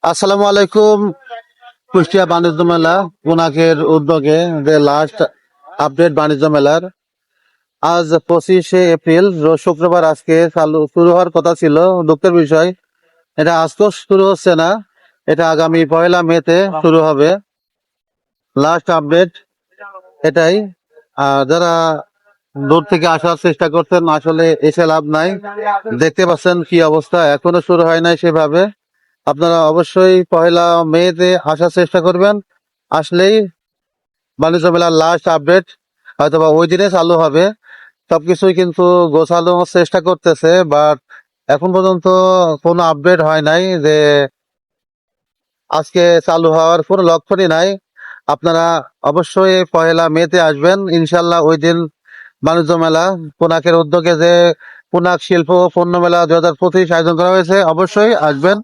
আসসালামু আলাইকুম। কুষ্টিয়া বাণিজ্য মেলা পুনাকের উদ্যোগে যে লাস্ট আপডেট বাণিজ্য মেলার আজ 25শে এপ্রিল রোজ শুক্রবার আজকে শুরু হওয়ার কথা ছিল। দুঃখের বিষয় এটা আজকেও শুরু হচ্ছে না, এটা আগামী 1লা মে-তে শুরু হবে। লাস্ট আপডেট এটাই। যারা দূর থেকে আসার চেষ্টা করছেন আসলে এসে লাভ নাই, দেখতে পাচ্ছেন কি অবস্থা, এখনো শুরু হয় নাই সেভাবে। আপনারা অবশ্যই 1লা মে-তে আসার চেষ্টা করবেন। আসলেই বাণিজ্য মেলার লাস্ট আপডেট হয়তোবা ওই দিনে চালু হবে। সবকিছুই কিন্তু গোছানোর চেষ্টা করতেছে, বাট এখন পর্যন্ত কোনো আপডেট হয় নাই যে আজকে চালু হওয়ার কোনো লক্ষণই নাই। আপনারা অবশ্যই 1লা মে-তে আসবেন ইনশাল্লাহ। ওই দিন বাণিজ্য মেলা পুনাকের উদ্যোগে যে পুনাক শিল্প ও পণ্য মেলা 2025 আয়োজন করা হয়েছে, অবশ্যই আসবেন।